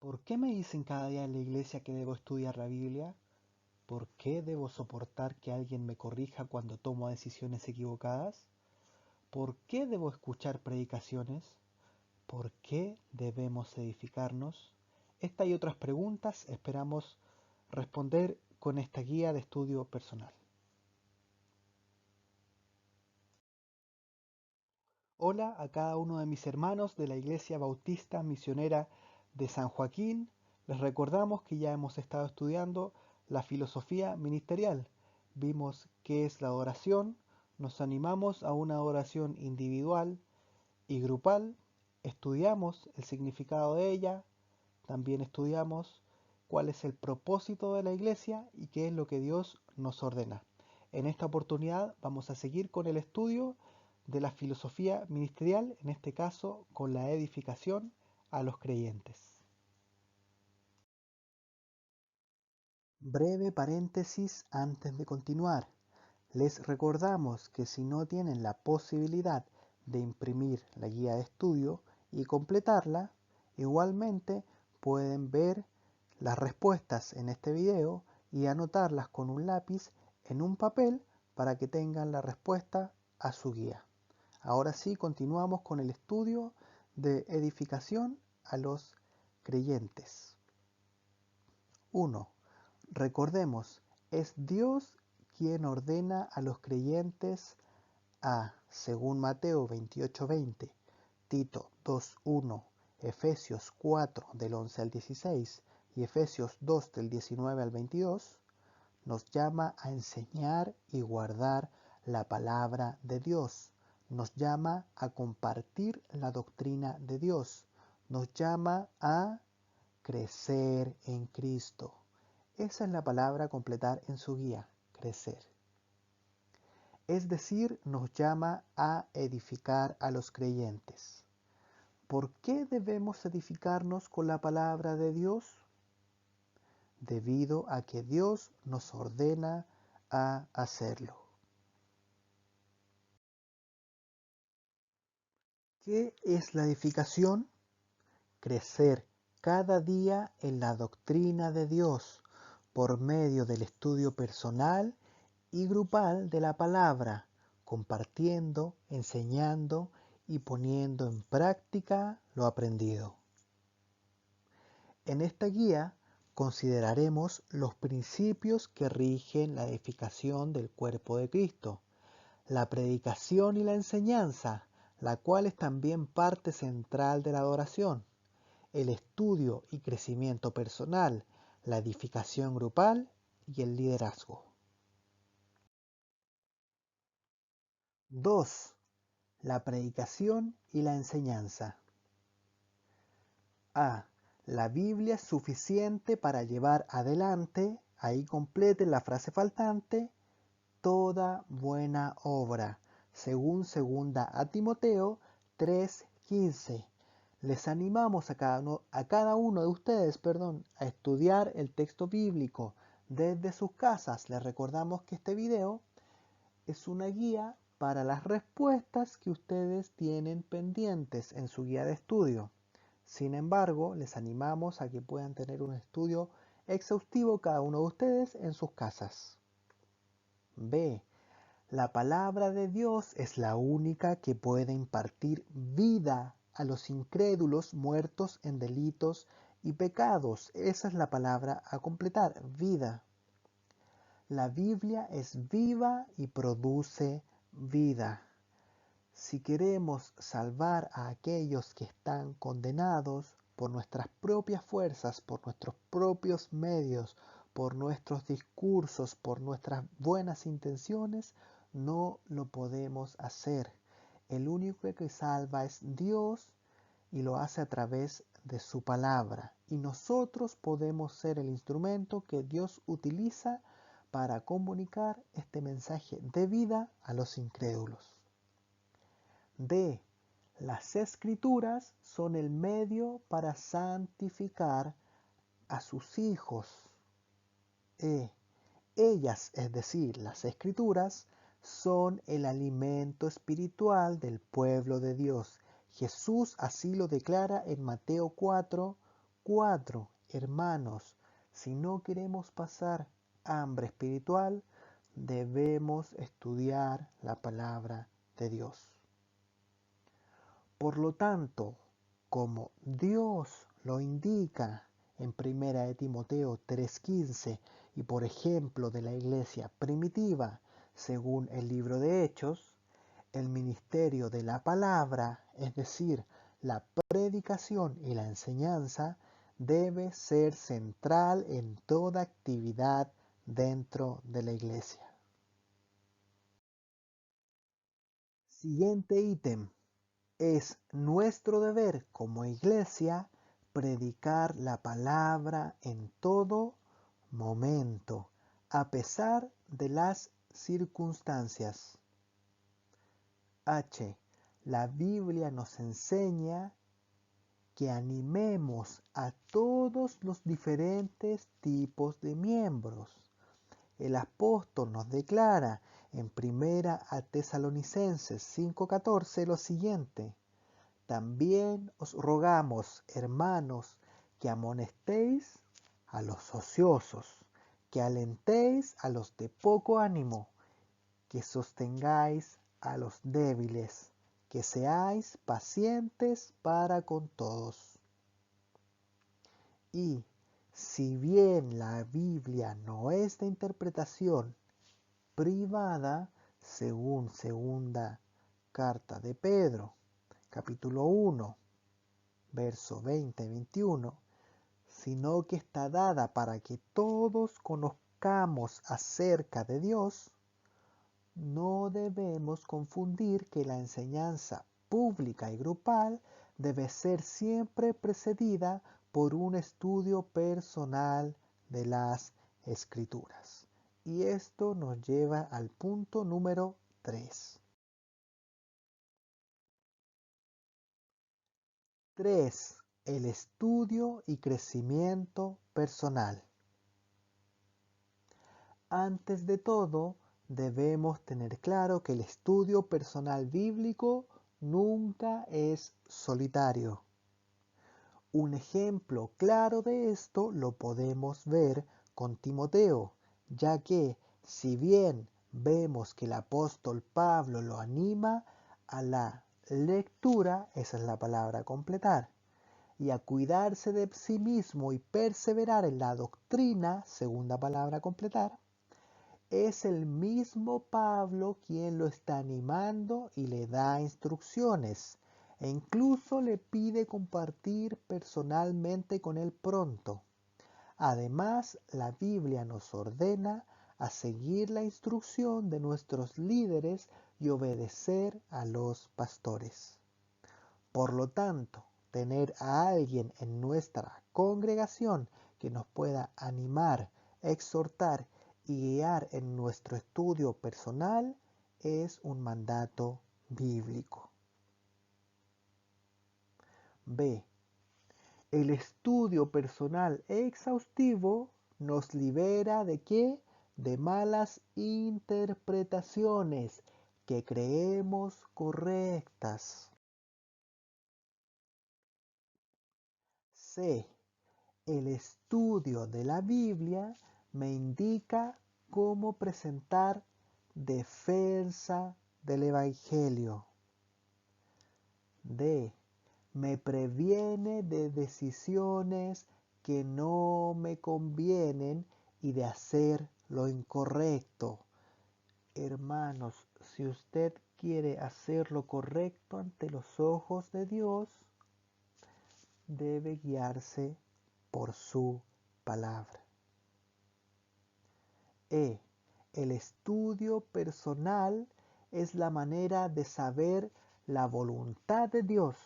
¿Por qué me dicen cada día en la iglesia que debo estudiar la Biblia? ¿Por qué debo soportar que alguien me corrija cuando tomo decisiones equivocadas? ¿Por qué debo escuchar predicaciones? ¿Por qué debemos edificarnos? Esta y otras preguntas esperamos responder con esta guía de estudio personal. Hola a cada uno de mis hermanos de la Iglesia Bautista Misionera de San Joaquín. Les recordamos que ya hemos estado estudiando la filosofía ministerial. Vimos qué es la adoración, nos animamos a una adoración individual y grupal, estudiamos el significado de ella, también estudiamos cuál es el propósito de la Iglesia y qué es lo que Dios nos ordena. En esta oportunidad vamos a seguir con el estudio de la filosofía ministerial, en este caso con la edificación a los creyentes. Breve paréntesis antes de continuar. Les recordamos que si no tienen la posibilidad de imprimir la guía de estudio y completarla, igualmente pueden ver las respuestas en este video y anotarlas con un lápiz en un papel para que tengan la respuesta a su guía. Ahora sí, continuamos con el estudio de edificación a los creyentes. 1. Recordemos, es Dios quien ordena a los creyentes a, según Mateo 28:20, Tito 2:1, Efesios 4 del 11 al 16 y Efesios 2 del 19 al 22, nos llama a enseñar y guardar la palabra de Dios. Nos llama a compartir la doctrina de Dios. Nos llama a crecer en Cristo. Esa es la palabra a completar en su guía, crecer. Es decir, nos llama a edificar a los creyentes. ¿Por qué debemos edificarnos con la palabra de Dios? Debido a que Dios nos ordena a hacerlo. ¿Qué es la edificación? Crecer cada día en la doctrina de Dios por medio del estudio personal y grupal de la palabra, compartiendo, enseñando y poniendo en práctica lo aprendido. En esta guía consideraremos los principios que rigen la edificación del cuerpo de Cristo, la predicación y la enseñanza, la cual es también parte central de la adoración, el estudio y crecimiento personal, la edificación grupal y el liderazgo. 2. La predicación y la enseñanza. A. La Biblia es suficiente para llevar adelante, ahí completen la frase faltante, toda buena obra, según 2 a Timoteo 3:15. Les animamos a cada uno de ustedes, a estudiar el texto bíblico desde sus casas. Les recordamos que este video es una guía para las respuestas que ustedes tienen pendientes en su guía de estudio. Sin embargo, les animamos a que puedan tener un estudio exhaustivo cada uno de ustedes en sus casas. B. La palabra de Dios es la única que puede impartir vida a los incrédulos muertos en delitos y pecados. Esa es la palabra a completar, vida. La Biblia es viva y produce vida. Si queremos salvar a aquellos que están condenados por nuestras propias fuerzas, por nuestros propios medios, por nuestros discursos, por nuestras buenas intenciones, no lo podemos hacer. El único que salva es Dios y lo hace a través de su palabra. Y nosotros podemos ser el instrumento que Dios utiliza para comunicar este mensaje de vida a los incrédulos. D. Las escrituras son el medio para santificar a sus hijos. E. Ellas, es decir, las escrituras, son el alimento espiritual del pueblo de Dios. Jesús así lo declara en Mateo 4, 4. Hermanos, si no queremos pasar hambre espiritual, debemos estudiar la palabra de Dios. Por lo tanto, como Dios lo indica en 1 de Timoteo 3:15 y por ejemplo de la iglesia primitiva, según el libro de Hechos, el ministerio de la palabra, es decir, la predicación y la enseñanza, debe ser central en toda actividad dentro de la iglesia. Siguiente ítem. Es nuestro deber como iglesia predicar la palabra en todo momento, a pesar de las circunstancias. H. La Biblia nos enseña que animemos a todos los diferentes tipos de miembros. El apóstol nos declara en 1 Tesalonicenses 5:14 lo siguiente: también os rogamos, hermanos, que amonestéis a los ociosos, que alentéis a los de poco ánimo, que sostengáis a los débiles, que seáis pacientes para con todos. Y si bien la Biblia no es de interpretación privada, según segunda carta de Pedro, capítulo 1, verso 20 y 21, sino que está dada para que todos conozcamos acerca de Dios, no debemos confundir que la enseñanza pública y grupal debe ser siempre precedida por un estudio personal de las Escrituras. Y esto nos lleva al punto número 3. 3. El estudio y crecimiento personal. Antes de todo, debemos tener claro que el estudio personal bíblico nunca es solitario. Un ejemplo claro de esto lo podemos ver con Timoteo, ya que si bien vemos que el apóstol Pablo lo anima a la lectura, esa es la palabra completar, y a cuidarse de sí mismo y perseverar en la doctrina, segunda palabra completar, es el mismo Pablo quien lo está animando y le da instrucciones e incluso le pide compartir personalmente con él pronto. Además, la Biblia nos ordena a seguir la instrucción de nuestros líderes y obedecer a los pastores. Por lo tanto, tener a alguien en nuestra congregación que nos pueda animar, exhortar y guiar en nuestro estudio personal es un mandato bíblico. B. El estudio personal exhaustivo nos libera ¿de qué? De malas interpretaciones que creemos correctas. C. El estudio de la Biblia me indica cómo presentar defensa del Evangelio. D. Me previene de decisiones que no me convienen y de hacer lo incorrecto. Hermanos, si usted quiere hacer lo correcto ante los ojos de Dios, debe guiarse por su palabra. E. El estudio personal es la manera de saber la voluntad de Dios.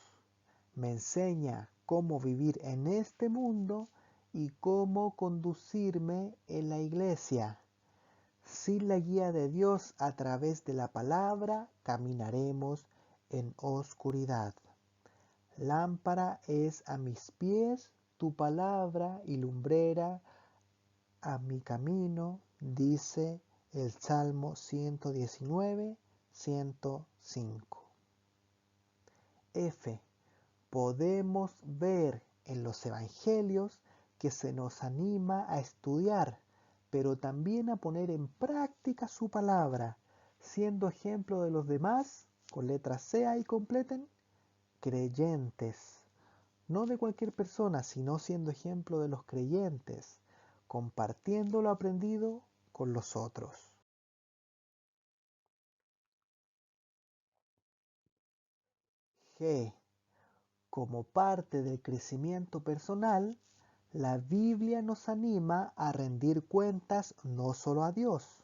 Me enseña cómo vivir en este mundo y cómo conducirme en la iglesia. Sin la guía de Dios a través de la palabra, caminaremos en oscuridad. Lámpara es a mis pies tu palabra y lumbrera a mi camino, dice el Salmo 119, 105. F. Podemos ver en los evangelios que se nos anima a estudiar, pero también a poner en práctica su palabra, siendo ejemplo de los demás, con letra C ahí completen, creyentes. No de cualquier persona, sino siendo ejemplo de los creyentes, compartiendo lo aprendido con los otros. G. Como parte del crecimiento personal, la Biblia nos anima a rendir cuentas no solo a Dios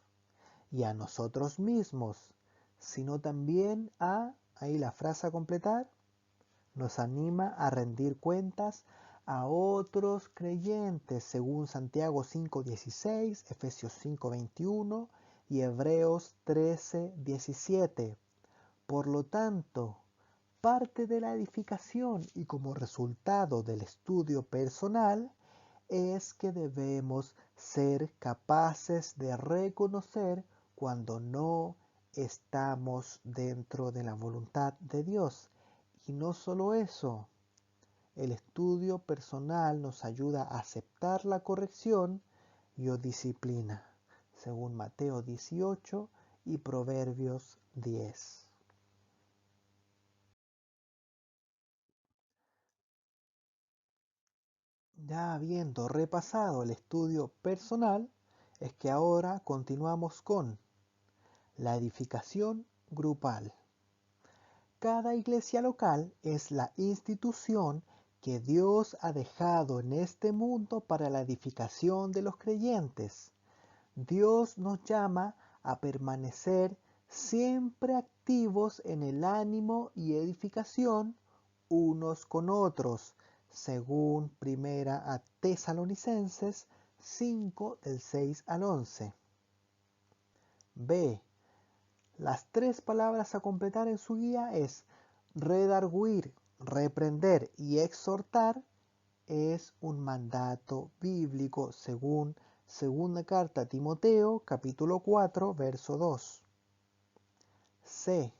y a nosotros mismos, sino también ahí la frase a completar, nos anima a rendir cuentas a otros creyentes, según Santiago 5:16, Efesios 5:21 y Hebreos 13:17. Por lo tanto, parte de la edificación y como resultado del estudio personal es que debemos ser capaces de reconocer cuando no estamos dentro de la voluntad de Dios. Y no solo eso, el estudio personal nos ayuda a aceptar la corrección y o disciplina, según Mateo 18 y Proverbios 10. Ya habiendo repasado el estudio personal, es que ahora continuamos con la edificación grupal. Cada iglesia local es la institución que Dios ha dejado en este mundo para la edificación de los creyentes. Dios nos llama a permanecer siempre activos en el ánimo y edificación unos con otros, según Primera a Tesalonicenses 5 del 6 al 11. B. Las tres palabras a completar en su guía es redarguir, reprender y exhortar. Es un mandato bíblico según segunda carta a Timoteo, capítulo 4, verso 2. C.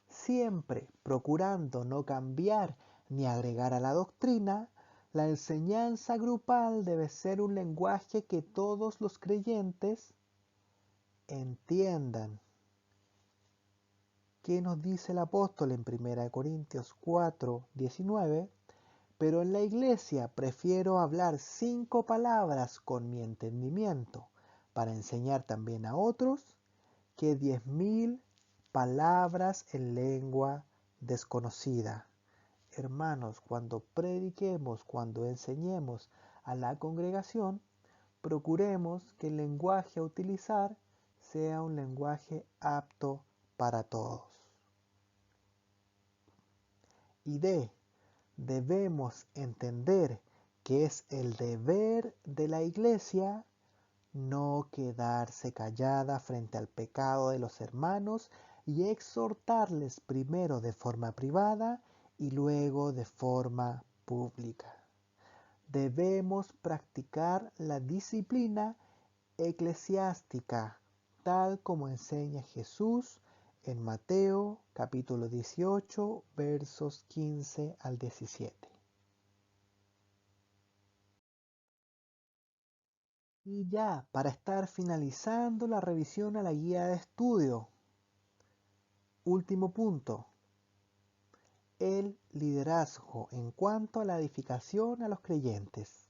Siempre procurando no cambiar ni agregar a la doctrina, la enseñanza grupal debe ser un lenguaje que todos los creyentes entiendan. ¿Qué nos dice el apóstol en 1 Corintios 4, 19? Pero en la iglesia prefiero hablar 5 palabras con mi entendimiento para enseñar también a otros que 10.000 palabras en lengua desconocida. Hermanos, cuando prediquemos, cuando enseñemos a la congregación, procuremos que el lenguaje a utilizar sea un lenguaje apto para todos. Y debemos entender que es el deber de la iglesia no quedarse callada frente al pecado de los hermanos y exhortarles primero de forma privada y luego de forma pública. Debemos practicar la disciplina eclesiástica, tal como enseña Jesús en Mateo capítulo 18, versos 15 al 17. Y ya, para estar finalizando la revisión a la guía de estudio, último punto, el liderazgo en cuanto a la edificación a los creyentes.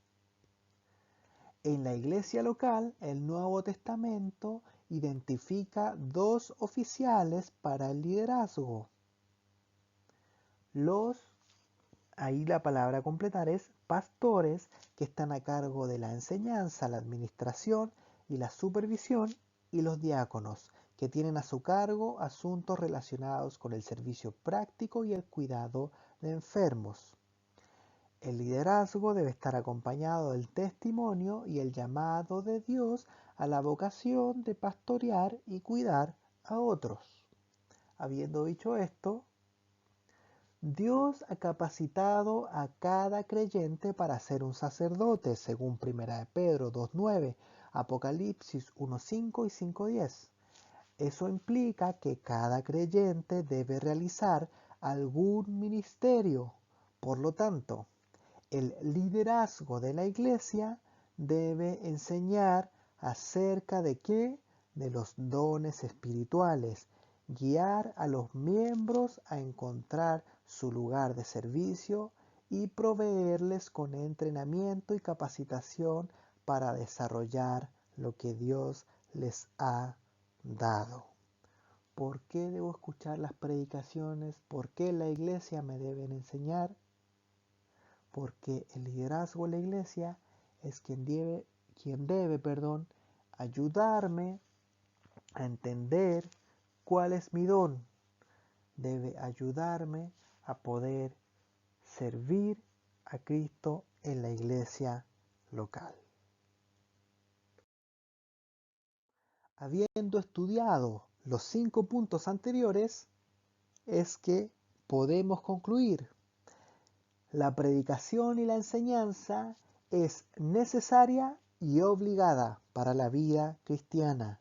En la iglesia local, el Nuevo Testamento identifica 2 oficiales para el liderazgo. Ahí la palabra a completar es pastores, que están a cargo de la enseñanza, la administración y la supervisión, y los diáconos, que tienen a su cargo asuntos relacionados con el servicio práctico y el cuidado de enfermos. El liderazgo debe estar acompañado del testimonio y el llamado de Dios a la vocación de pastorear y cuidar a otros. Habiendo dicho esto, Dios ha capacitado a cada creyente para ser un sacerdote, según 1 Pedro 2:9, Apocalipsis 1:5 y 5:10. Eso implica que cada creyente debe realizar algún ministerio. Por lo tanto, El liderazgo de la iglesia debe enseñar acerca de qué, de los dones espirituales, guiar a los miembros a encontrar su lugar de servicio y proveerles con entrenamiento y capacitación para desarrollar lo que Dios les ha dado. ¿Por qué debo escuchar las predicaciones? ¿Por qué la iglesia me debe enseñar? Porque el liderazgo de la iglesia es quien debe, ayudarme a entender cuál es mi don. Debe ayudarme a poder servir a Cristo en la iglesia local. Habiendo estudiado los 5 puntos anteriores, es que podemos concluir: la predicación y la enseñanza es necesaria y obligada para la vida cristiana.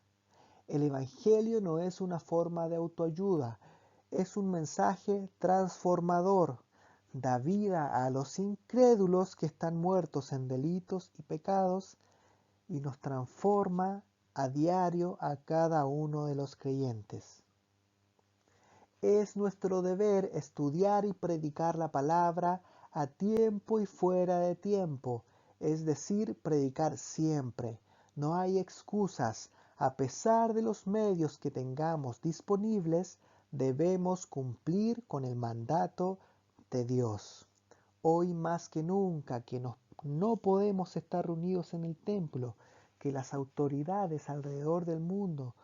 El Evangelio no es una forma de autoayuda, es un mensaje transformador. Da vida a los incrédulos que están muertos en delitos y pecados y nos transforma a diario a cada uno de los creyentes. Es nuestro deber estudiar y predicar la palabra a tiempo y fuera de tiempo, es decir, predicar siempre. No hay excusas. A pesar de los medios que tengamos disponibles, debemos cumplir con el mandato de Dios. Hoy más que nunca que no podemos estar reunidos en el templo, que las autoridades alrededor del mundo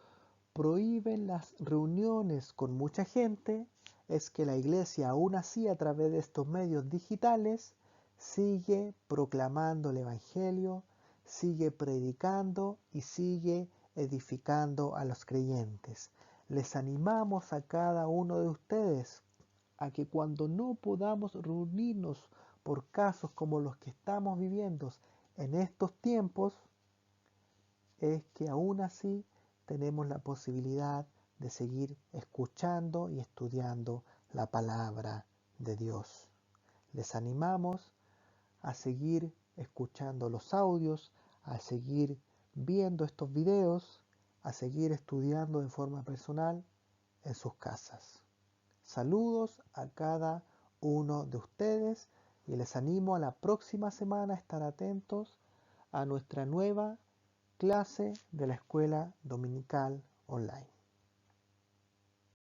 prohíben las reuniones con mucha gente, es que la iglesia aún así a través de estos medios digitales sigue proclamando el Evangelio, sigue predicando y sigue edificando a los creyentes. Les animamos a cada uno de ustedes a que cuando no podamos reunirnos por casos como los que estamos viviendo en estos tiempos, es que aún así tenemos la posibilidad de seguir escuchando y estudiando la palabra de Dios. Les animamos a seguir escuchando los audios, a seguir viendo estos videos, a seguir estudiando de forma personal en sus casas. Saludos a cada uno de ustedes y les animo a la próxima semana a estar atentos a nuestra nueva clase de la escuela dominical online.